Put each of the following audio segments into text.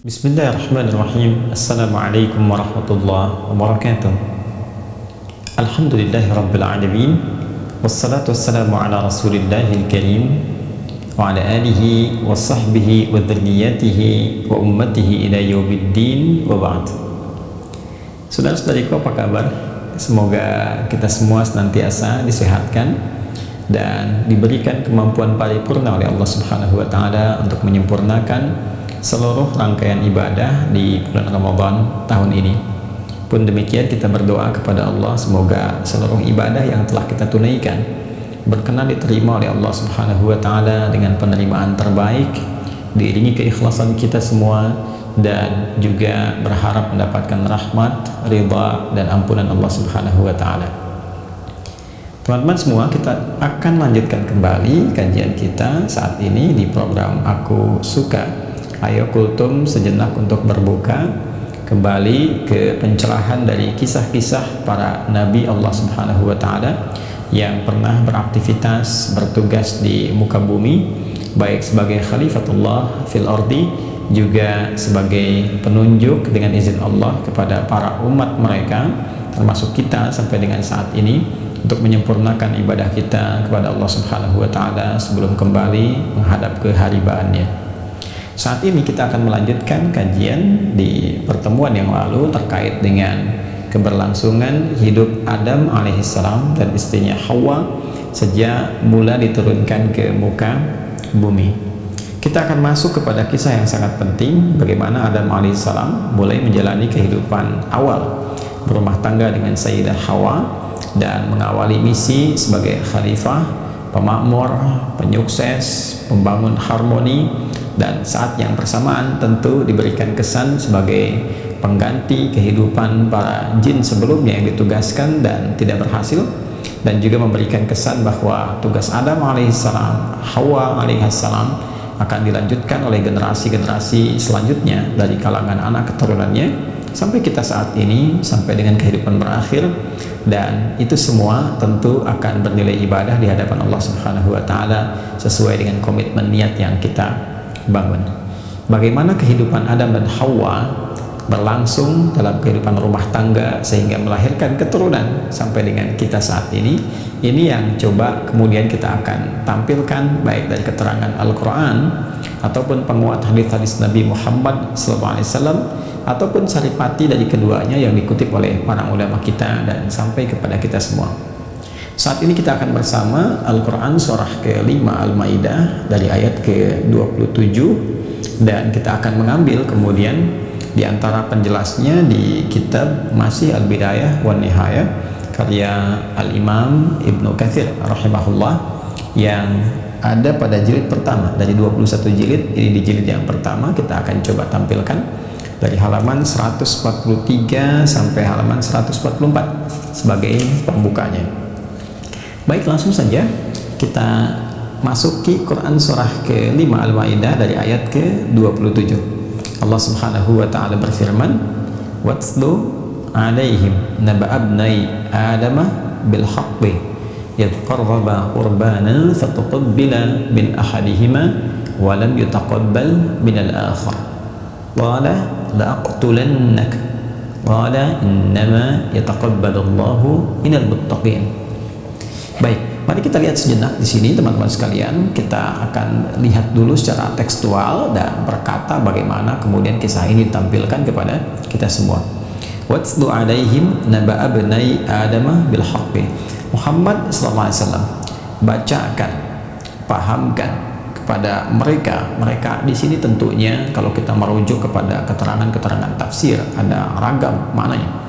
Bismillahirrahmanirrahim. Assalamualaikum warahmatullahi wabarakatuh. Alhamdulillahi rabbil alamin. Wassalatu wassalamu ala rasulillahil karim wa ala alihi wa sahbihi wa dhurriyyatihi wa ummatihi ila yaumiddin wa ba'd. Saudara-saudariku, apa kabar? Semoga kita semua senantiasa disehatkan dan diberikan kemampuan paripurna oleh Allah Subhanahu wa taala untuk menyempurnakan seluruh rangkaian ibadah di bulan Ramadan tahun ini. Pun demikian, kita berdoa kepada Allah semoga seluruh ibadah yang telah kita tunaikan berkenan diterima oleh Allah Subhanahu wa taala dengan penerimaan terbaik, diiringi keikhlasan kita semua, dan juga berharap mendapatkan rahmat, ridha, dan ampunan Allah Subhanahu wa taala. Teman-teman semua, kita akan lanjutkan kembali kajian kita saat ini di program Aku Suka. Ayo kultum sejenak untuk berbuka, kembali ke pencerahan dari kisah-kisah para nabi Allah Subhanahu wa taala yang pernah beraktivitas, bertugas di muka bumi, baik sebagai khalifatullah fil ardi, juga sebagai penunjuk dengan izin Allah kepada para umat mereka, termasuk kita sampai dengan saat ini, untuk menyempurnakan ibadah kita kepada Allah Subhanahu wa taala sebelum kembali menghadap ke haribaannya. Saat ini kita akan melanjutkan kajian di pertemuan yang lalu terkait dengan keberlangsungan hidup Adam alaihissalam dan istrinya Hawa sejak mula diturunkan ke muka bumi. Kita akan masuk kepada kisah yang sangat penting, bagaimana Adam alaihissalam mulai menjalani kehidupan awal berumah tangga dengan Sayyidah Hawa dan mengawali misi sebagai khalifah, pemakmur, penyukses, pembangun harmoni, dan saat yang bersamaan tentu diberikan kesan sebagai pengganti kehidupan para jin sebelumnya yang ditugaskan dan tidak berhasil, dan juga memberikan kesan bahwa tugas Adam alaihissalam, Hawa alaihissalam akan dilanjutkan oleh generasi-generasi selanjutnya dari kalangan anak keturunannya sampai kita saat ini, sampai dengan kehidupan berakhir. Dan itu semua tentu akan bernilai ibadah di hadapan Allah Subhanahu wa taala sesuai dengan komitmen niat yang kita bangun. Bagaimana kehidupan Adam dan Hawa berlangsung dalam kehidupan rumah tangga sehingga melahirkan keturunan sampai dengan kita saat ini yang coba kemudian kita akan tampilkan, baik dari keterangan Al-Quran ataupun penguat hadis-hadis Nabi Muhammad SAW, ataupun saripati dari keduanya yang dikutip oleh para ulama kita dan sampai kepada kita semua. Saat ini kita akan bersama Al-Quran surah ke-5 Al-Maidah dari ayat ke-27, dan kita akan mengambil kemudian di antara penjelasnya di kitab masih Al-Bidayah wan Nihayah karya Al-Imam Ibnu Katsir rahimahullah yang ada pada jilid pertama. Dari 21 jilid, ini di jilid yang pertama kita akan coba tampilkan dari halaman 143 sampai halaman 144 sebagai pembukanya. Baik, langsung saja kita masuki Quran surah ke-5 Al-Maidah dari ayat ke-27. Allah Subhanahu wa taala berfirman, "Watslu 'alaihim naba'abnai Adama bil haqqi idh qarraba qurbanan fatuqabbala min ahadihima wa lam yutaqabbal min al-akhar qala la aqtulannaka qala innama yataqabbalu Allahu minal muttaqin." Baik, mari kita lihat sejenak di sini teman-teman sekalian. Kita akan lihat dulu secara tekstual dan berkata bagaimana kemudian kisah ini ditampilkan kepada kita semua. Watslu 'alaihim naba'a bnai Adama bil haqqi. Muhammad sallallahu alaihi wasallam bacakan, pahamkan kepada mereka di sini. Tentunya kalau kita merujuk kepada keterangan-keterangan tafsir ada ragam maknanya.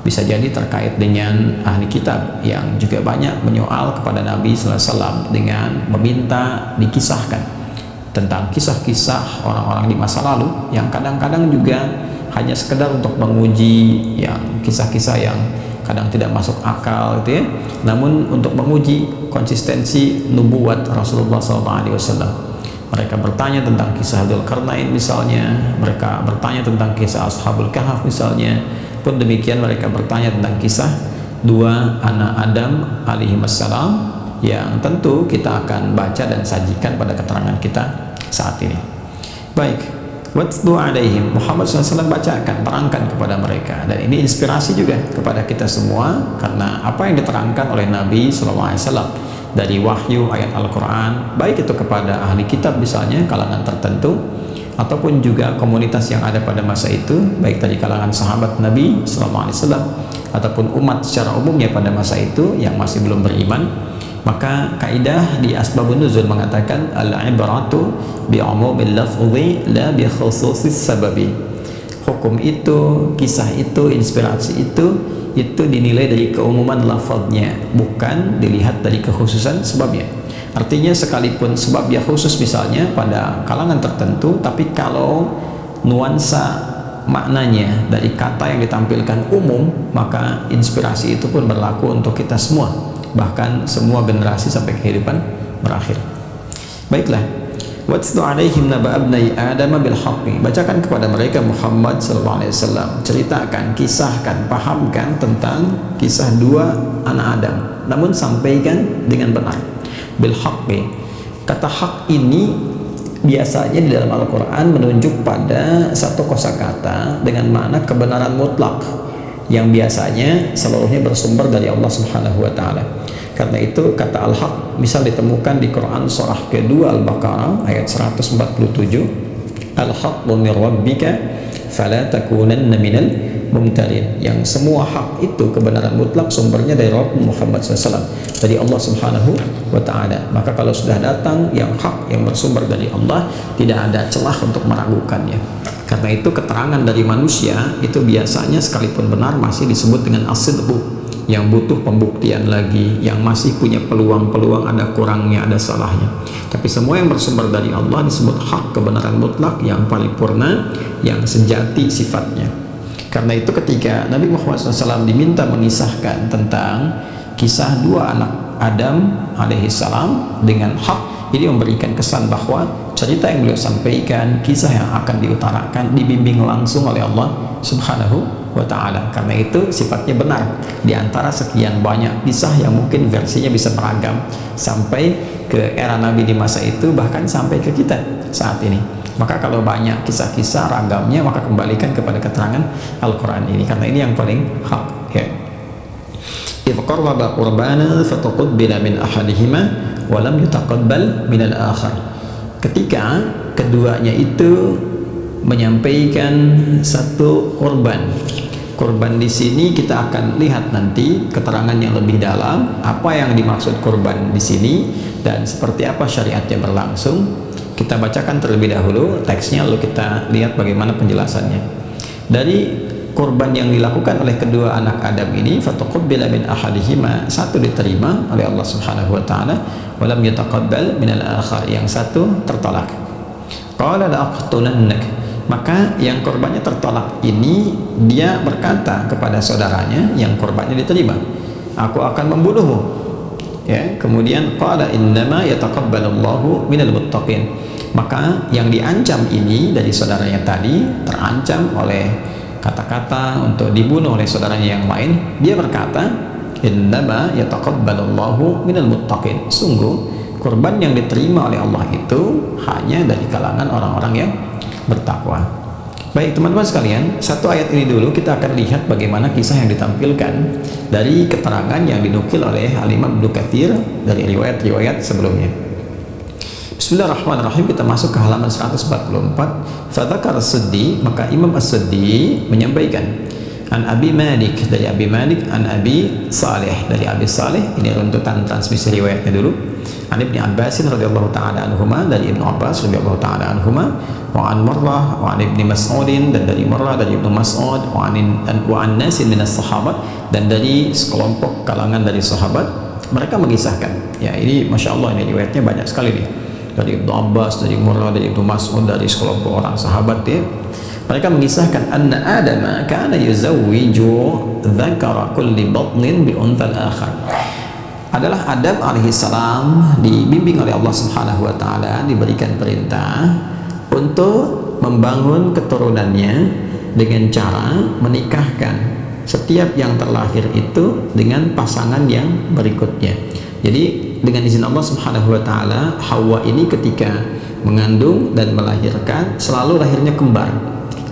Bisa jadi terkait dengan ahli kitab yang juga banyak menyoal kepada Nabi sallallahu alaihi wasallam dengan meminta dikisahkan tentang kisah-kisah orang-orang di masa lalu yang kadang-kadang juga hanya sekedar untuk menguji, yang kisah-kisah yang kadang tidak masuk akal gitu ya, namun untuk menguji konsistensi nubuat Rasulullah SAW. Mereka bertanya tentang kisah Dzulkarnain misalnya, mereka bertanya tentang kisah Ashabul Kahf misalnya. Pun demikian mereka bertanya tentang kisah dua anak Adam alaihissalam yang tentu kita akan baca dan sajikan pada keterangan kita saat ini. Baik, Watlu alaihim, Muhammad SAW bacakan, terangkan kepada mereka. Dan ini inspirasi juga kepada kita semua, karena apa yang diterangkan oleh Nabi SAW dari wahyu ayat Al-Quran, baik itu kepada ahli kitab misalnya, kalangan tertentu, ataupun juga komunitas yang ada pada masa itu, baik dari kalangan sahabat Nabi SAW ataupun umat secara umumnya pada masa itu yang masih belum beriman. Maka kaidah di Asbabun Nuzul mengatakan al-ibratu bi'umumil lafzi la bi khususis sababi. Hukum itu, kisah itu, inspirasi itu dinilai dari keumuman lafaznya, bukan dilihat dari kekhususan sebabnya. Artinya sekalipun sebabnya khusus misalnya pada kalangan tertentu, tapi kalau nuansa maknanya dari kata yang ditampilkan umum, maka inspirasi itu pun berlaku untuk kita semua, bahkan semua generasi sampai kehidupan berakhir. Baiklah, watlu alaihim naba abnai adam bil haqqi, bacakan kepada mereka Muhammad sallallahu alaihi wasallam, ceritakan, kisahkan, pahamkan tentang kisah dua anak Adam, namun sampaikan dengan benar. Bil haqqi, kata hak ini biasanya di dalam Al-Quran menunjuk pada satu kosakata dengan makna kebenaran mutlak, yang biasanya seluruhnya bersumber dari Allah Subhanahu wa Ta'ala. Karena itu kata al-haq misal ditemukan di Quran surah kedua Al-Baqarah ayat 147, al-haqqu min rabbika fala takunanna minal mumtarin, yang semua hak itu kebenaran mutlak sumbernya dari Rabb Muhammad SAW, dari Allah Subhanahu wa Ta'ala. Maka kalau sudah datang yang hak yang bersumber dari Allah, tidak ada celah untuk meragukannya. Karena itu keterangan dari manusia itu biasanya sekalipun benar masih disebut dengan as-sidqu, yang butuh pembuktian lagi, yang masih punya peluang-peluang ada kurangnya, ada salahnya. Tapi semua yang bersumber dari Allah disebut hak, kebenaran mutlak yang paripurna, yang sejati sifatnya. Karena itu ketika Nabi Muhammad SAW diminta mengisahkan tentang kisah dua anak Adam alaihissalam dengan hak, ini memberikan kesan bahwa cerita yang beliau sampaikan, kisah yang akan diutarakan, dibimbing langsung oleh Allah Subhanahu wa Ta'ala. Karena itu sifatnya benar. Di antara sekian banyak kisah yang mungkin versinya bisa beragam sampai ke era Nabi di masa itu, bahkan sampai ke kita saat ini. Maka kalau banyak kisah-kisah ragamnya, maka kembalikan kepada keterangan Al-Quran ini, karena ini yang paling hak ya. Idh qarraba qurbana fataqabbala min ahadihima wa lam yutaqabbal min al-akhar. Ketika keduanya itu menyampaikan satu korban. Korban di sini kita akan lihat nanti keterangan yang lebih dalam apa yang dimaksud korban di sini dan seperti apa syariatnya berlangsung. Kita bacakan terlebih dahulu teksnya, lalu kita lihat bagaimana penjelasannya. Dari korban yang dilakukan oleh kedua anak Adam ini, fataqabbala min ahadihima, satu diterima oleh Allah Subhanahu wa Ta'ala, wa lam yataqabbal min al-akhar, yang satu tertolak. Qala la aqtulannak, maka yang korbannya tertolak ini dia berkata kepada saudaranya yang korbannya diterima, aku akan membunuhmu ya. Kemudian qala innama yataqabbalullahu minal muttaqin, maka yang diancam ini dari saudaranya tadi terancam oleh kata-kata untuk dibunuh oleh saudaranya yang lain. Dia berkata innama yataqabbalullahu minal muttaqin, sungguh korban yang diterima oleh Allah itu hanya dari kalangan orang-orang yang bertakwa. Baik teman-teman sekalian, satu ayat ini dulu kita akan lihat bagaimana kisah yang ditampilkan dari keterangan yang dinukil oleh Al-Imam Ibnu Katsir dari riwayat-riwayat sebelumnya. Bismillahirrahmanirrahim, kita masuk ke halaman 144. Fadzakar as-Suddi, maka Imam As-Suddi menyampaikan an Abi Malik, dari Abi Malik, an Abi Saleh, dari Abi Saleh. Ini runtutan transmisi riwayatnya dulu. An Ibnu Abbas radhiyallahu taala anhuma, dari Ibnu Abbas radhiyallahu taala anhuma, wa an Marrah wa an Ibnu Mas'ud, dan dari Marrah dari Ibnu Mas'ud, wa an nasin minas sahabat, dan dari sekelompok kalangan dari sahabat. Mereka mengisahkan ya, ini Masya Allah, ini riwayatnya banyak sekali nih, dari Ibnu Abbas, dari Marrah, dari Ibnu Mas'ud, dari sekelompok orang sahabat ya. Mereka mengisahkan anna Adama kana yuzawwiju dzakara kulli batnin bi unthal akhar. Adalah Adam alaihissalam dibimbing oleh Allah Subhanahu wa Ta'ala, diberikan perintah untuk membangun keturunannya dengan cara menikahkan setiap yang terlahir itu dengan pasangan yang berikutnya. Jadi dengan izin Allah Subhanahu wa Ta'ala, Hawa ini ketika mengandung dan melahirkan, selalu lahirnya kembar,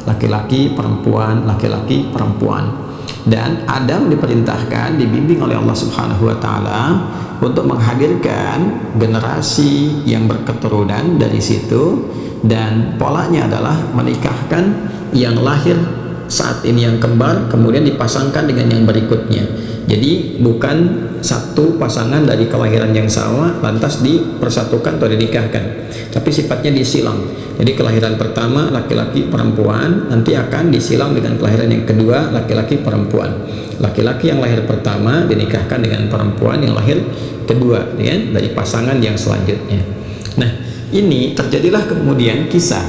laki-laki perempuan, laki-laki perempuan. Dan Adam diperintahkan, dibimbing oleh Allah Subhanahu wa taala untuk menghadirkan generasi yang berketurunan dari situ, dan polanya adalah menikahkan yang lahir saat ini yang kembar kemudian dipasangkan dengan yang berikutnya. Jadi bukan satu pasangan dari kelahiran yang sama lantas dipersatukan atau dinikahkan, tapi sifatnya disilang. Jadi kelahiran pertama laki-laki perempuan nanti akan disilang dengan kelahiran yang kedua laki-laki perempuan. Laki-laki yang lahir pertama dinikahkan dengan perempuan yang lahir kedua, ya, dari pasangan yang selanjutnya. Nah, ini terjadilah kemudian kisah.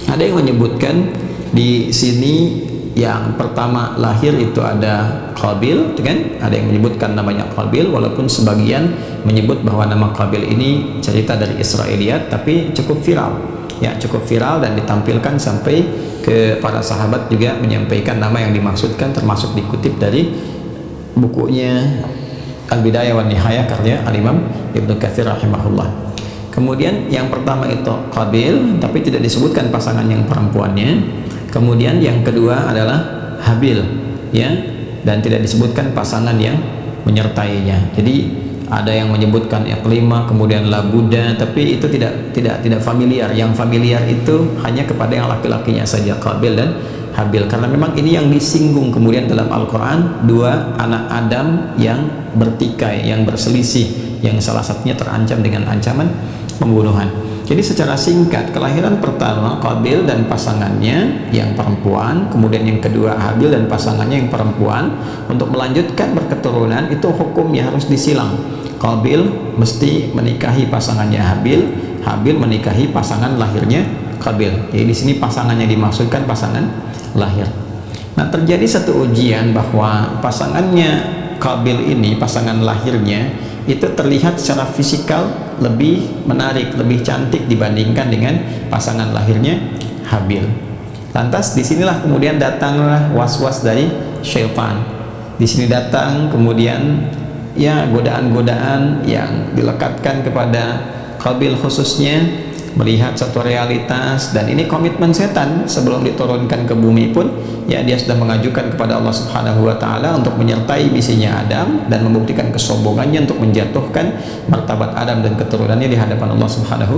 Ada yang menyebutkan di sini yang pertama lahir itu ada Qabil, kan? Ada yang menyebutkan namanya Qabil, walaupun sebagian menyebut bahwa nama Qabil ini cerita dari Israiliyat, tapi cukup viral, ya, cukup viral dan ditampilkan sampai ke para sahabat juga menyampaikan nama yang dimaksudkan, termasuk dikutip dari bukunya Al-Bidayah wan Nihayah karya Al-Imam Ibnu Katsir rahimahullah. Kemudian yang pertama itu Qabil, tapi tidak disebutkan pasangan yang perempuannya. Kemudian yang kedua adalah Habil, ya, dan tidak disebutkan pasangan yang menyertainya. Jadi ada yang menyebutkan Iqlima, kemudian Labuda, tapi itu tidak familiar. Yang familiar itu hanya kepada yang laki-lakinya saja, Qabil dan Habil, karena memang ini yang disinggung kemudian dalam Al-Quran, dua anak Adam yang bertikai, yang berselisih, yang salah satunya terancam dengan ancaman pembunuhan. Jadi secara singkat, kelahiran pertama Qabil dan pasangannya yang perempuan, kemudian yang kedua Habil dan pasangannya yang perempuan. Untuk melanjutkan berketurunan itu hukumnya harus disilang. Qabil mesti menikahi pasangannya Habil, Habil menikahi pasangan lahirnya Qabil. Jadi di sini pasangannya dimaksudkan pasangan lahir. Nah, terjadi satu ujian bahwa pasangannya Qabil ini, pasangan lahirnya itu terlihat secara fisikal lebih menarik, lebih cantik dibandingkan dengan pasangan lahirnya Habil. Lantas disinilah kemudian datanglah was-was dari syaitan. Di sini datang kemudian ya godaan-godaan yang dilekatkan kepada Qabil khususnya, melihat satu realitas, dan ini komitmen setan sebelum diturunkan ke bumi pun, ya, dia sudah mengajukan kepada Allah Subhanahu wa taala untuk menyertai misinya Adam dan membuktikan kesombongannya untuk menjatuhkan martabat Adam dan keturunannya di hadapan Allah Subhanahu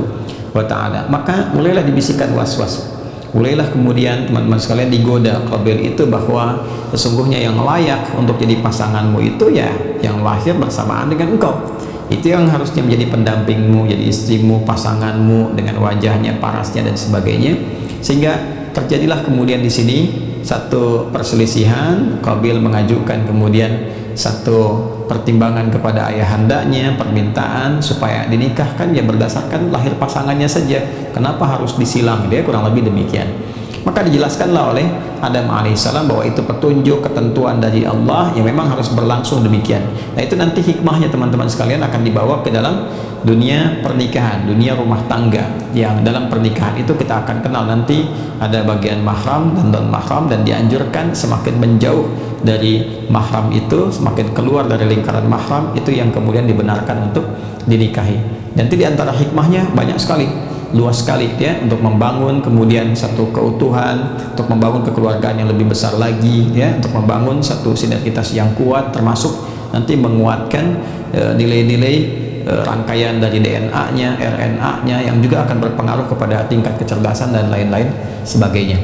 wa taala. Maka mulailah dibisikkan was-was. Mulailah kemudian teman-teman sekalian digoda Qabil itu bahwa sesungguhnya yang layak untuk jadi pasanganmu itu ya yang lahir bersamaan dengan engkau. Itu yang harusnya menjadi pendampingmu, jadi istrimu, pasanganmu dengan wajahnya, parasnya dan sebagainya. Sehingga terjadilah kemudian di sini satu perselisihan. Qabil mengajukan kemudian satu pertimbangan kepada ayahandanya, permintaan supaya dinikahkan ya berdasarkan lahir pasangannya saja. Kenapa harus disilang? Dia kurang lebih demikian. Maka dijelaskanlah oleh Adam alaihissalam bahwa itu petunjuk, ketentuan dari Allah yang memang harus berlangsung demikian. Nah, itu nanti hikmahnya teman-teman sekalian akan dibawa ke dalam dunia pernikahan, dunia rumah tangga. Yang dalam pernikahan itu kita akan kenal nanti ada bagian mahram dan non mahram, dan dianjurkan semakin menjauh dari mahram itu, semakin keluar dari lingkaran mahram itu yang kemudian dibenarkan untuk dinikahi. Nanti di antara hikmahnya banyak sekali, luas sekali, ya, untuk membangun kemudian satu keutuhan, untuk membangun kekeluargaan yang lebih besar lagi, ya, untuk membangun satu sinergitas yang kuat, termasuk nanti menguatkan nilai-nilai rangkaian dari DNA-nya, RNA-nya yang juga akan berpengaruh kepada tingkat kecerdasan dan lain-lain sebagainya.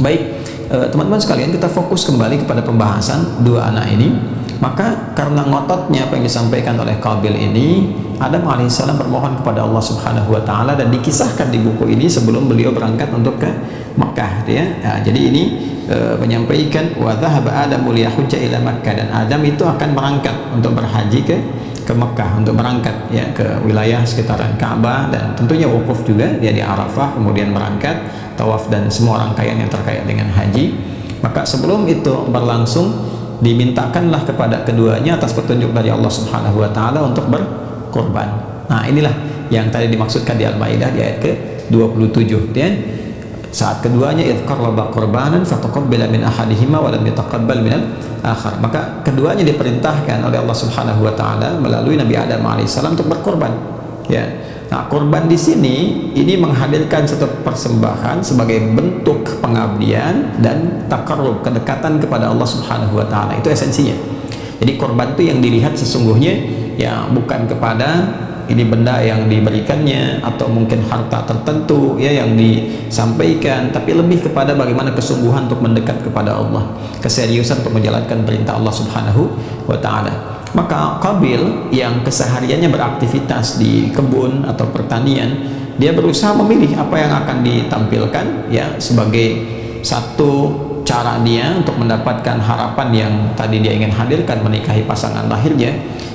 Baik, teman-teman sekalian, kita fokus kembali kepada pembahasan dua anak ini. Maka karena ngototnya apa yang disampaikan oleh Qabil ini, Adam alaihissalam bermohon kepada Allah Subhanahu wa taala, dan dikisahkan di buku ini sebelum beliau berangkat untuk ke Makkah, ya. Nah, jadi ini menyampaikan wa dhahaba Adamu liyahujja ila Makkah, dan Adam itu akan berangkat untuk berhaji ke Makkah, untuk berangkat, ya, ke wilayah sekitaran Ka'bah, dan tentunya wukuf juga dia di Arafah, kemudian berangkat tawaf dan semua rangkaian yang terkait dengan haji. Maka sebelum itu berlangsung, dimintakanlah kepada keduanya atas petunjuk dari Allah Subhanahu wa taala untuk berkorban. Nah, inilah yang tadi dimaksudkan di Al-Maidah di ayat ke-27, ya. Saat keduanya idh qarraba qurbanan fataqabbala min ahadihima wa lam yataqabbal minal akhar. Maka keduanya diperintahkan oleh Allah Subhanahu wa taala melalui Nabi Adam alaihissalam untuk berkorban, ya. Nah, kurban di sini ini menghadirkan satu persembahan sebagai bentuk pengabdian dan takarrub, kedekatan kepada Allah Subhanahu wa taala. Itu esensinya. Jadi kurban itu yang dilihat sesungguhnya ya bukan kepada ini benda yang diberikannya atau mungkin harta tertentu ya yang disampaikan, tapi lebih kepada bagaimana kesungguhan untuk mendekat kepada Allah, keseriusan untuk menjalankan perintah Allah Subhanahu wa taala. Maka Qabil yang kesehariannya beraktivitas di kebun atau pertanian, dia berusaha memilih apa yang akan ditampilkan ya sebagai satu cara dia untuk mendapatkan harapan yang tadi dia ingin hadirkan, menikahi pasangan lahirnya.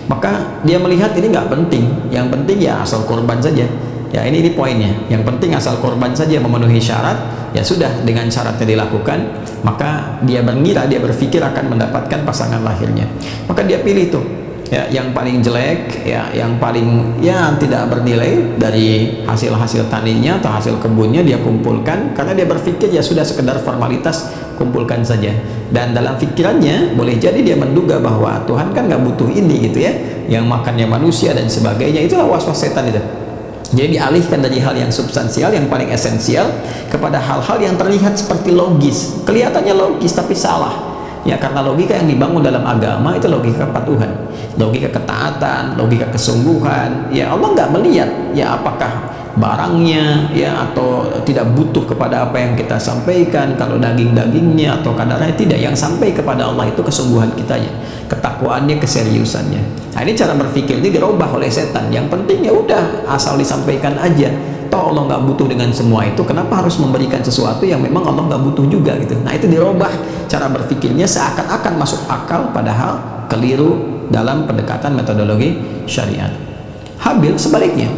Maka dia melihat ini nggak penting, yang penting ya asal korban saja ya. Ini poinnya, yang penting asal korban saja memenuhi syarat, ya sudah, dengan syaratnya dilakukan, maka dia mengira, dia berpikir akan mendapatkan pasangan lahirnya. Maka dia pilih tuh ya yang paling jelek ya, yang paling ya tidak bernilai dari hasil-hasil taninya atau hasil kebunnya, dia kumpulkan karena dia berpikir ya sudah, sekedar formalitas, kumpulkan saja. Dan dalam pikirannya boleh jadi dia menduga bahwa Tuhan kan nggak butuh ini gitu ya, yang makannya manusia dan sebagainya. Itulah was-was setan itu. Jadi dialihkan dari hal yang substansial, yang paling esensial, kepada hal-hal yang terlihat seperti logis, kelihatannya logis tapi salah ya, karena logika yang dibangun dalam agama itu logika kepatuhan, logika ketaatan, logika kesungguhan ya. Allah nggak melihat ya apakah barangnya ya atau tidak butuh kepada apa yang kita sampaikan, kalau dagingnya atau kadarnya, tidak. Yang sampai kepada Allah itu kesungguhan kitanya, ketakwaannya, keseriusannya. Nah, ini cara berpikir ini dirubah oleh setan. Yang penting ya udah asal disampaikan aja, toh Allah nggak butuh dengan semua itu, kenapa harus memberikan sesuatu yang memang Allah nggak butuh juga gitu. Nah, itu dirubah cara berpikirnya seakan-akan masuk akal, padahal keliru dalam pendekatan metodologi syariat. Habil sebaliknya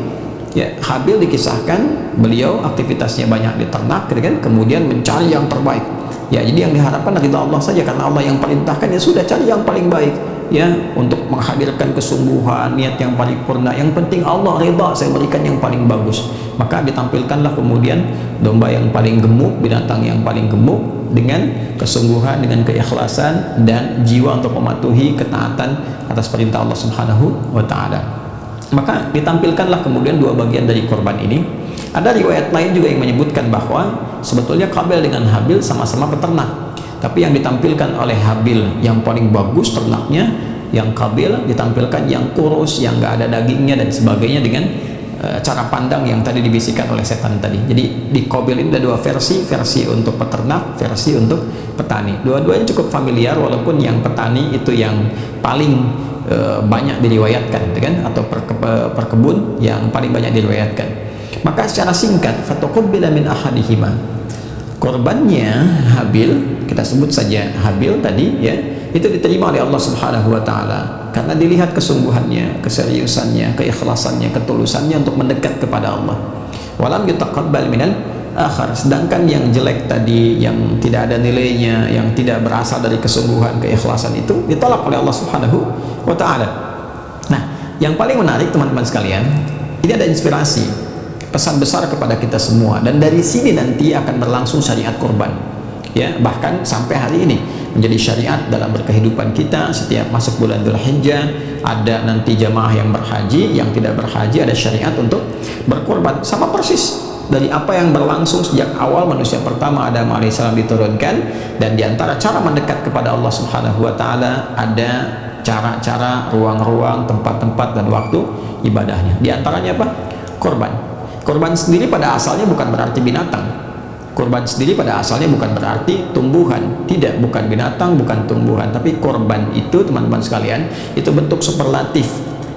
ya, Habil dikisahkan beliau aktivitasnya banyak di ternak gitu kan, kemudian mencari yang terbaik ya. Jadi yang diharapkan ridha Allah saja, karena Allah yang perintahkan ya sudah, cari yang paling baik ya, untuk menghadirkan kesungguhan, niat yang paripurna. Yang penting Allah ridha, saya berikan yang paling bagus. Maka ditampilkanlah kemudian domba yang paling gemuk, binatang yang paling gemuk, dengan kesungguhan, dengan keikhlasan dan jiwa untuk mematuhi ketaatan atas perintah Allah Subhanahu wa taala. Maka ditampilkanlah kemudian dua bagian dari korban ini. Ada riwayat lain juga yang menyebutkan bahwa sebetulnya Qabil dengan Habil sama-sama peternak, tapi yang ditampilkan oleh Habil yang paling bagus ternaknya, yang Qabil ditampilkan yang kurus, yang nggak ada dagingnya dan sebagainya, dengan cara pandang yang tadi dibisikkan oleh setan tadi. Jadi di Qabil ini ada dua versi untuk peternak, versi untuk petani. Dua-duanya cukup familiar, walaupun yang petani itu yang paling banyak diriwayatkan kan, atau perkebun yang paling banyak diriwayatkan. Maka secara singkat, fatuqabbala min ahadihima, korbannya Habil, kita sebut saja Habil tadi ya, itu diterima oleh Allah Subhanahu wa taala karena dilihat kesungguhannya, keseriusannya, keikhlasannya, ketulusannya untuk mendekat kepada Allah. Walam yutaqabbal minal akhar, sedangkan yang jelek tadi, yang tidak ada nilainya, yang tidak berasal dari kesungguhan, keikhlasan, itu ditolak oleh Allah Subhanahu wa taala. Nah, yang paling menarik teman-teman sekalian, ini ada inspirasi, pesan besar kepada kita semua, dan dari sini nanti akan berlangsung syariat kurban ya, bahkan sampai hari ini menjadi syariat dalam berkehidupan kita. Setiap masuk bulan Dzulhijjah ada nanti jamaah yang berhaji, yang tidak berhaji ada syariat untuk berkurban, sama persis dari apa yang berlangsung sejak awal manusia pertama Adam alaihissalam diturunkan. Dan diantara cara mendekat kepada Allah Subhanahu wa taala ada cara-cara, ruang-ruang, tempat-tempat dan waktu ibadahnya. Di antaranya apa? Korban. Korban sendiri pada asalnya bukan berarti binatang. Korban sendiri pada asalnya bukan berarti tumbuhan. Tidak, bukan binatang, bukan tumbuhan. Tapi korban itu teman-teman sekalian, itu bentuk superlatif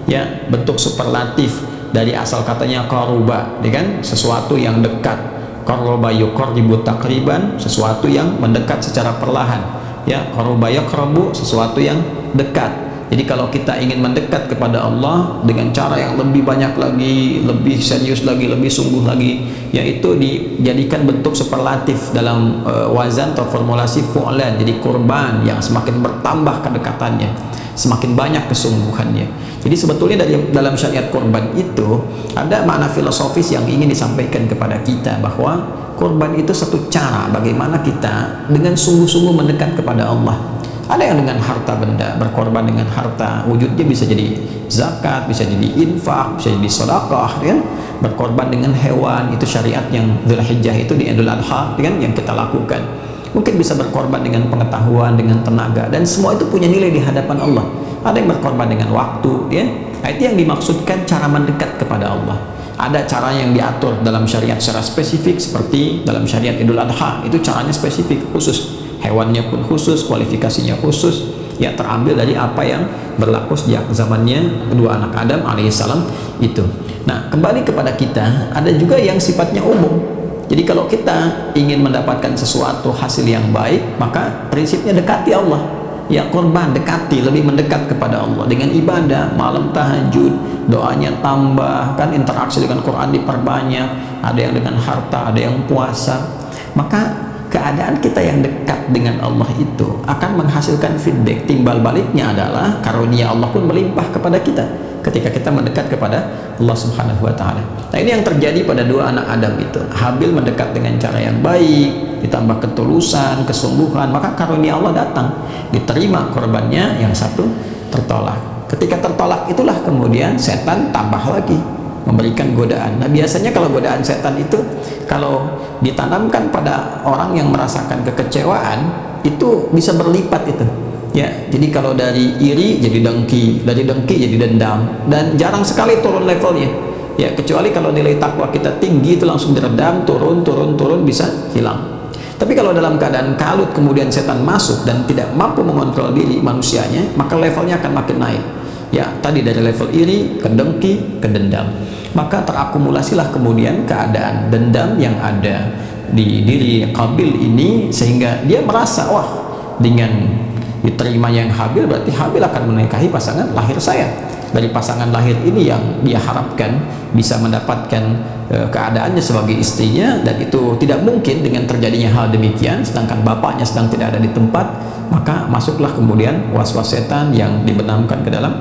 ya, bentuk superlatif dari asal katanya qaruba, ya kan? Sesuatu yang dekat. Qaruba yuqarribu taqriban, sesuatu yang mendekat secara perlahan ya. Qaruba yaqrabu, sesuatu yang dekat. Jadi kalau kita ingin mendekat kepada Allah dengan cara yang lebih banyak lagi, lebih serius lagi, lebih sungguh lagi, yaitu dijadikan bentuk superlatif dalam wazan atau formulasi fu'lan. Jadi kurban yang semakin bertambah kedekatannya, semakin banyak kesungguhannya. Jadi sebetulnya dalam syariat kurban itu ada makna filosofis yang ingin disampaikan kepada kita, bahwa kurban itu satu cara bagaimana kita dengan sungguh-sungguh mendekat kepada Allah. Ada yang dengan harta benda, berkorban dengan harta, wujudnya bisa jadi zakat, bisa jadi infak, bisa jadi sedekah, kan? Berkorban dengan hewan, itu syariat yang Dzulhijjah itu di Idul Adha, kan, yang kita lakukan. Mungkin bisa berkorban dengan pengetahuan, dengan tenaga, dan semua itu punya nilai di hadapan Allah. Ada yang berkorban dengan waktu, ya. Nah, itu yang dimaksudkan cara mendekat kepada Allah. Ada cara yang diatur dalam syariat secara spesifik, seperti dalam syariat Idul Adha, itu caranya spesifik, khusus. Hewannya pun khusus, kualifikasinya khusus, ya, terambil dari apa yang berlaku sejak zamannya kedua anak Adam alaihissalam itu. Nah, kembali kepada kita, ada juga yang sifatnya umum. Jadi kalau kita ingin mendapatkan sesuatu hasil yang baik, maka prinsipnya dekati Allah, ya, korban, dekati, lebih mendekat kepada Allah dengan ibadah, malam tahajud, doanya tambah, kan, interaksi dengan Quran diperbanyak, ada yang dengan harta, ada yang puasa. Maka keadaan kita yang dekat dengan Allah itu akan menghasilkan feedback. Timbal baliknya adalah karunia Allah pun melimpah kepada kita ketika kita mendekat kepada Allah Subhanahu wa Ta'ala. Nah, ini yang terjadi pada dua anak Adam itu. Habil mendekat dengan cara yang baik, ditambah ketulusan, kesungguhan, maka karunia Allah datang, diterima korbannya. Yang satu tertolak. Ketika tertolak itulah kemudian setan tambah lagi memberikan godaan. Nah, biasanya kalau godaan setan itu kalau ditanamkan pada orang yang merasakan kekecewaan, itu bisa berlipat itu, ya. Jadi kalau dari iri jadi dengki, dari dengki jadi dendam, dan jarang sekali turun levelnya, ya, kecuali kalau nilai takwa kita tinggi, itu langsung diredam, turun bisa hilang. Tapi kalau dalam keadaan kalut kemudian setan masuk dan tidak mampu mengontrol diri manusianya, maka levelnya akan makin naik, ya, tadi dari level iri ke dengki ke dendam. Maka terakumulasilah kemudian keadaan dendam yang ada di diri Qabil ini, sehingga dia merasa, wah, dengan diterima yang Habil, berarti Habil akan menikahi pasangan lahir saya. Dari pasangan lahir ini yang dia harapkan bisa mendapatkan keadaannya sebagai istrinya, dan itu tidak mungkin dengan terjadinya hal demikian sedangkan bapaknya sedang tidak ada di tempat. Maka masuklah kemudian was-was setan yang dibenamkan ke dalam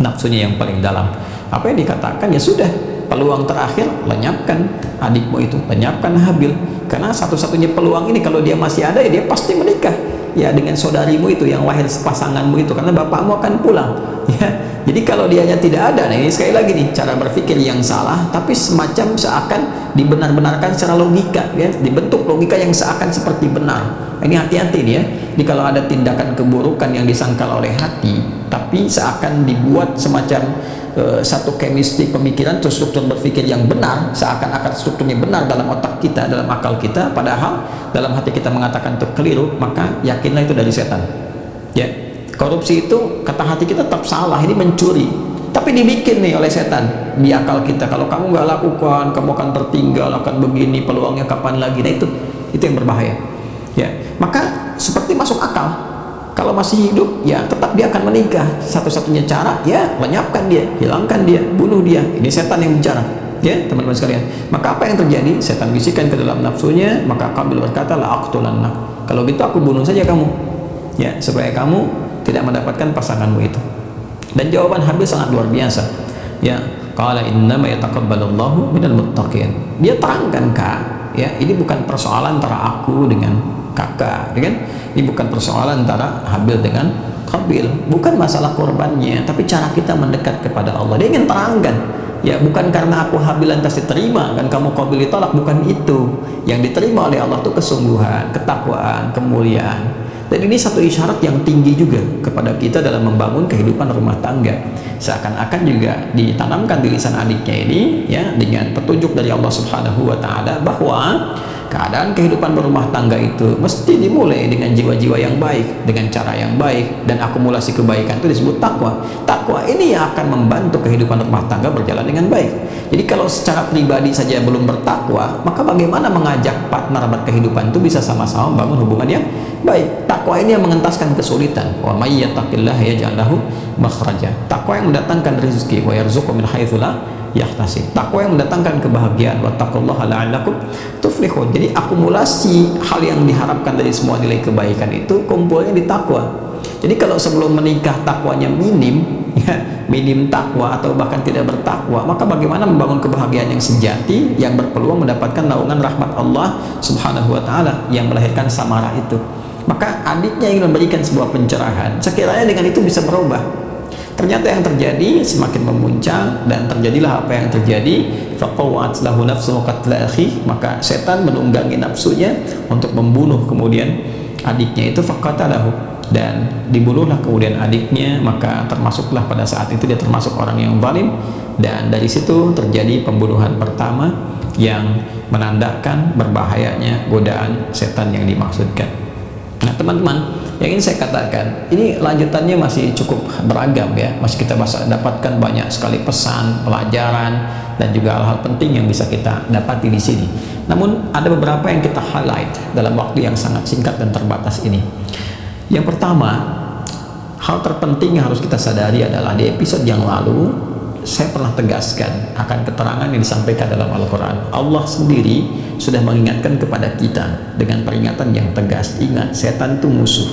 nafsunya yang paling dalam. Apa yang dikatakan, ya sudah, peluang terakhir, lenyapkan adikmu itu, lenyapkan Habil, karena satu-satunya peluang ini kalau dia masih ada, ya dia pasti menikah, ya, dengan saudarimu itu yang lahir pasanganmu itu, karena bapakmu akan pulang, ya. Jadi kalau dianya tidak ada, nah ini sekali lagi nih cara berpikir yang salah, tapi semacam seakan dibenar-benarkan secara logika, ya, dibentuk logika yang seakan seperti benar. Ini hati-hati nih, ya. Jadi kalau ada tindakan keburukan yang disangkal oleh hati, tapi seakan dibuat semacam satu chemistry pemikiran atau struktur berpikir yang benar, seakan-akan strukturnya benar dalam otak kita, dalam akal kita, padahal dalam hati kita mengatakan itu keliru, maka yakinlah itu dari setan, ya. Korupsi itu kata hati kita tetap salah, ini mencuri, tapi dibikin nih oleh setan di akal kita, kalau kamu nggak lakukan, kamu akan tertinggal, akan begini, peluangnya kapan lagi. Nah, itu yang berbahaya, ya. Maka seperti masuk akal, kalau masih hidup, ya tetap dia akan menikah. Satu-satunya cara, ya, lenyapkan dia, hilangkan dia, bunuh dia. Ini setan yang bicara, ya, teman-teman sekalian. Maka apa yang terjadi? Setan bisikan ke dalam nafsunya, maka Qabil berkata, la aqtulannak, kalau gitu aku bunuh saja kamu, ya, supaya kamu tidak mendapatkan pasanganmu itu. Dan jawaban Habil sangat luar biasa, ya. Qala innama yataqabbalullahu minal muttaqin. Dia terangkan, Kak, ya, ini bukan persoalan antara aku dengan kakak, kan? Ini bukan persoalan antara Habil dengan Qabil, bukan masalah korbannya, tapi cara kita mendekat kepada Allah. Dia ingin terangkan, ya, bukan karena aku Habil lantas diterima kan kamu Qabil ditolak, bukan itu. Yang diterima oleh Allah itu kesungguhan, ketakwaan, kemuliaan. Dan ini satu isyarat yang tinggi juga kepada kita dalam membangun kehidupan rumah tangga. Seakan-akan juga ditanamkan di lisan adiknya ini, ya, dengan petunjuk dari Allah Subhanahu wa Ta'ala, bahwa keadaan kehidupan berumah tangga itu mesti dimulai dengan jiwa-jiwa yang baik, dengan cara yang baik, dan akumulasi kebaikan itu disebut takwa. Takwa ini yang akan membantu kehidupan rumah tangga berjalan dengan baik. Jadi kalau secara pribadi saja belum bertakwa, maka bagaimana mengajak partner berkehidupan itu bisa sama-sama membangun hubungan yang baik. Takwa ini yang mengentaskan kesulitan. Wa may yattaqillaha yaj'al lahu makhraja. Takwa yang mendatangkan rezeki, wa yarzuqhu min haitsu la yahtasib. Takwa yang mendatangkan kebahagiaan, wattaqullaha la'allakum tuflihun. Jadi akumulasi hal yang diharapkan dari semua nilai kebaikan itu kumpulnya di takwa. Jadi kalau sebelum menikah takwanya minim, ya, minim takwa atau bahkan tidak bertakwa, maka bagaimana membangun kebahagiaan yang sejati yang berpeluang mendapatkan naungan rahmat Allah Subhanahu wa Ta'ala yang melahirkan samarah itu. maka adiknya ingin memberikan sebuah pencerahan, sekiranya dengan itu bisa berubah. Ternyata yang terjadi semakin memuncak, dan terjadilah apa yang terjadi. Faqawat lahu nafsuhu qatla akhi, maka setan menunggangi nafsunya untuk membunuh kemudian adiknya itu, faqatalahu, dan dibunuhlah kemudian adiknya. Maka termasuklah pada saat itu dia termasuk orang yang zalim, dan dari situ terjadi pembunuhan pertama yang menandakan berbahayanya godaan setan yang dimaksudkan. Nah teman-teman, yang ingin saya katakan, ini lanjutannya masih cukup beragam ya, masih kita dapatkan banyak sekali pesan, pelajaran, dan juga hal-hal penting yang bisa kita dapati di sini. Namun ada beberapa yang kita highlight dalam waktu yang sangat singkat dan terbatas ini. Yang pertama, hal terpenting yang harus kita sadari adalah di episode yang lalu saya pernah tegaskan akan keterangan yang disampaikan dalam Al-Quran. Allah sendiri sudah mengingatkan kepada kita dengan peringatan yang tegas. Ingat, setan itu musuh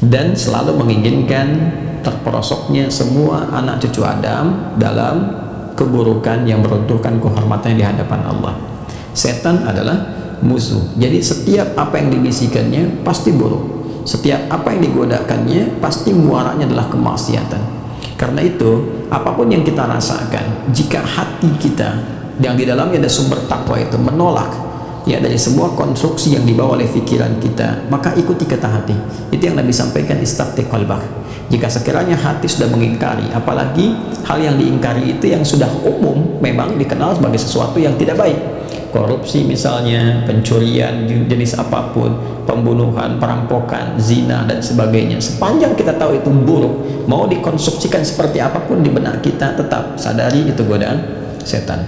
dan selalu menginginkan terperosoknya semua anak cucu Adam dalam keburukan yang meruntuhkan kehormatannya di hadapan Allah. Setan adalah musuh. Jadi setiap apa yang dibisikannya pasti buruk. Setiap apa yang digodakannya pasti muaranya adalah kemaksiatan. Karena itu, apapun yang kita rasakan, jika hati kita yang di dalamnya ada sumber takwa itu menolak ya dari sebuah konstruksi yang dibawa oleh pikiran kita, maka ikuti kata hati. Itu yang Nabi sampaikan, istafti qalbak. Jika sekiranya hati sudah mengingkari, apalagi hal yang diingkari itu yang sudah umum memang dikenal sebagai sesuatu yang tidak baik, korupsi misalnya, pencurian jenis apapun, pembunuhan, perampokan, zina dan sebagainya, sepanjang kita tahu itu buruk, mau dikonstruksikan seperti apapun di benak kita, tetap sadari itu godaan setan.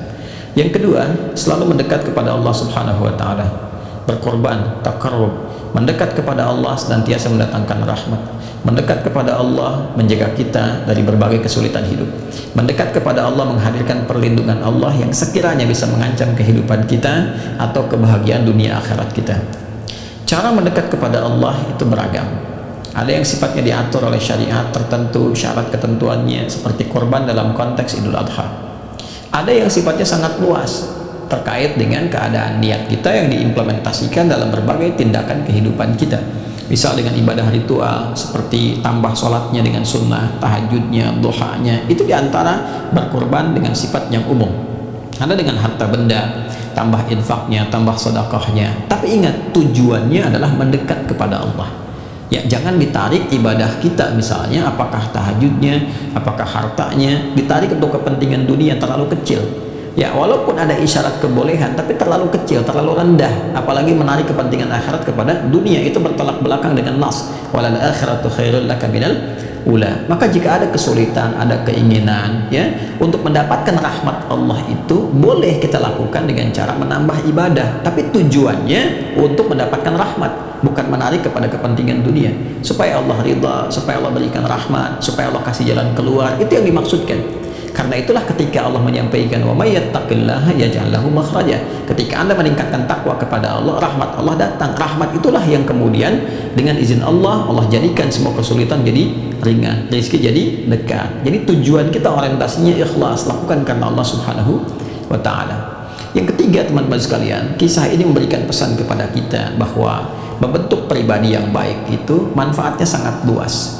Yang kedua, selalu mendekat kepada Allah Subhanahu wa taala, berkorban, takarrub, mendekat kepada Allah senantiasa mendatangkan rahmat, mendekat kepada Allah menjaga kita dari berbagai kesulitan hidup, mendekat kepada Allah menghadirkan perlindungan Allah yang sekiranya bisa mengancam kehidupan kita atau kebahagiaan dunia akhirat kita. Cara mendekat kepada Allah itu beragam. Ada yang sifatnya diatur oleh syariat tertentu, syarat ketentuannya seperti korban dalam konteks Idul Adha. Ada yang sifatnya sangat luas, terkait dengan keadaan niat kita yang diimplementasikan dalam berbagai tindakan kehidupan kita. Misal dengan ibadah ritual seperti tambah sholatnya dengan sunnah, tahajudnya, duhanya, itu diantara berkorban dengan sifat yang umum. Ada dengan harta benda, tambah infaknya, tambah sedekahnya. Tapi ingat, tujuannya adalah mendekat kepada Allah. Ya, jangan ditarik ibadah kita misalnya, apakah tahajudnya, apakah hartanya, ditarik untuk kepentingan dunia terlalu kecil. Ya, walaupun ada isyarat kebolehan, tapi terlalu kecil, terlalu rendah. Apalagi menarik kepentingan akhirat kepada dunia, itu bertolak belakang dengan nas. Walal akhiratu khairul laka minal ula. Maka jika ada kesulitan, ada keinginan ya untuk mendapatkan rahmat Allah, itu boleh kita lakukan dengan cara menambah ibadah, tapi tujuannya untuk mendapatkan rahmat, bukan menarik kepada kepentingan dunia, supaya Allah ridha, supaya Allah berikan rahmat, supaya Allah kasih jalan keluar. Itu yang dimaksudkan. Karena itulah ketika Allah menyampaikan wa may yattaqillaha yaj'al lahu makhraja, ketika Anda meningkatkan takwa kepada Allah, rahmat Allah datang. Rahmat itulah yang kemudian dengan izin Allah, Allah jadikan semua kesulitan jadi ringan, rezeki jadi dekat. Jadi tujuan kita, orientasinya ikhlas, lakukan karena Allah Subhanahu wa taala. Yang ketiga, teman-teman sekalian, kisah ini memberikan pesan kepada kita bahwa membentuk pribadi yang baik itu manfaatnya sangat luas,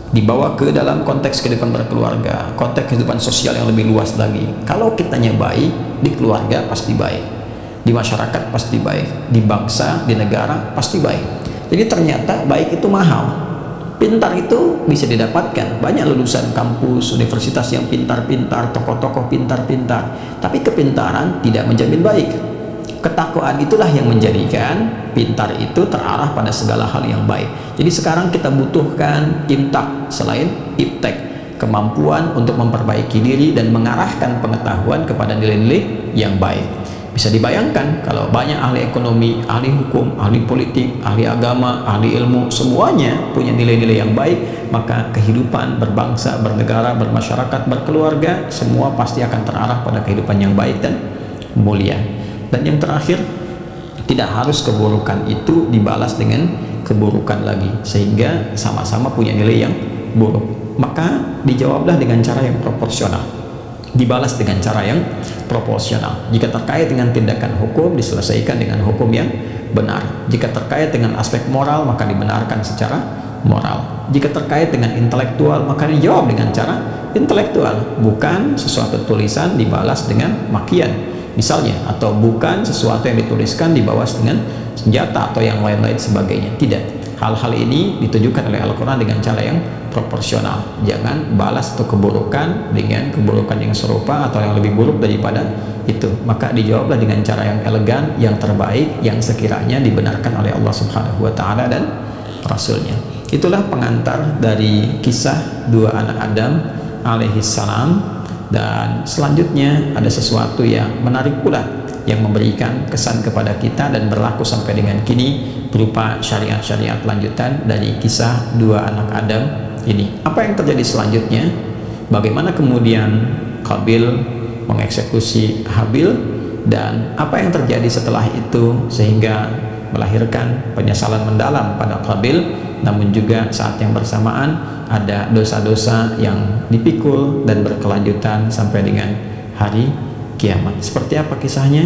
dibawa ke dalam konteks kehidupan berkeluarga, konteks kehidupan sosial yang lebih luas lagi. Kalau kitanya baik, di keluarga pasti baik, di masyarakat pasti baik, di bangsa, di negara pasti baik. Jadi ternyata baik itu mahal, pintar itu bisa didapatkan. Banyak lulusan kampus, universitas yang pintar-pintar, tokoh-tokoh pintar-pintar, tapi kepintaran tidak menjamin baik. Ketakwaan itulah yang menjadikan pintar itu terarah pada segala hal yang baik. Jadi sekarang kita butuhkan imtak selain iptek, kemampuan untuk memperbaiki diri dan mengarahkan pengetahuan kepada nilai-nilai yang baik. Bisa dibayangkan kalau banyak ahli ekonomi, ahli hukum, ahli politik, ahli agama, ahli ilmu, semuanya punya nilai-nilai yang baik, maka kehidupan berbangsa, bernegara, bermasyarakat, berkeluarga, semua pasti akan terarah pada kehidupan yang baik dan mulia. Dan yang terakhir, tidak harus keburukan itu dibalas dengan keburukan lagi, sehingga sama-sama punya nilai yang buruk. Maka dijawablah dengan cara yang proporsional, dibalas dengan cara yang proporsional. Jika terkait dengan tindakan hukum, diselesaikan dengan hukum yang benar. Jika terkait dengan aspek moral, maka dibenarkan secara moral. Jika terkait dengan intelektual, maka dijawab dengan cara intelektual, bukan sesuatu tulisan dibalas dengan makian misalnya, atau bukan sesuatu yang dituliskan dibalas dengan senjata atau yang lain-lain sebagainya. Tidak. Hal-hal ini ditujukan oleh Al-Quran dengan cara yang proporsional. Jangan balas atau keburukan dengan keburukan yang serupa atau yang lebih buruk daripada itu. Maka dijawablah dengan cara yang elegan, yang terbaik, yang sekiranya dibenarkan oleh Allah Subhanahu wa Ta'ala dan Rasulnya. Itulah pengantar dari kisah dua anak Adam alaihi salam. Dan selanjutnya ada sesuatu yang menarik pula, yang memberikan kesan kepada kita dan berlaku sampai dengan kini, berupa syariat-syariat lanjutan dari kisah dua anak Adam ini. Apa yang terjadi selanjutnya? Bagaimana kemudian Qabil mengeksekusi Habil, dan apa yang terjadi setelah itu sehingga melahirkan penyesalan mendalam pada Qabil, namun juga saat yang bersamaan ada dosa-dosa yang dipikul dan berkelanjutan sampai dengan hari kiamat. Seperti apa kisahnya?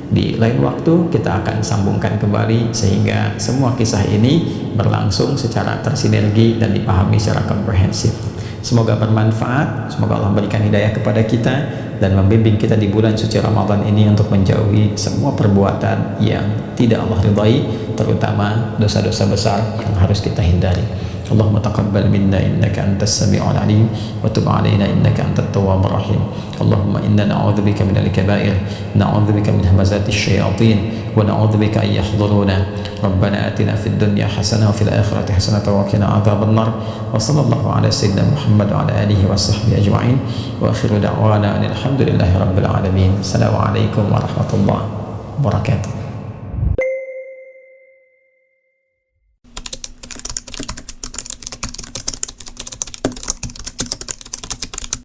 Di lain waktu kita akan sambungkan kembali sehingga semua kisah ini berlangsung secara tersinergi dan dipahami secara komprehensif. Semoga bermanfaat, semoga Allah memberikan hidayah kepada kita dan membimbing kita di bulan suci Ramadan ini untuk menjauhi semua perbuatan yang tidak Allah ridhai, terutama dosa-dosa besar yang harus kita hindari. Allahumma taqabbal minna innaka antas sami'ul alim wa tub 'alaina innaka antat tawwabur rahim. Allahumma inna na'udzubika minal kaba'ir, na'udzubika min hamazatis syayatin, wa na'udzubika an yahduruna. Rabbana atina fid dunya hasanah wa fil akhirati hasanah wa qina adzaban nar. Wa sallallahu ala sayyidina Muhammad wa ala alihi wa sahbihi ajma'in. Wa akhiru da'wana alhamdulillahi rabbil alamin. Assalamualaikum warahmatullahi wabarakatuh.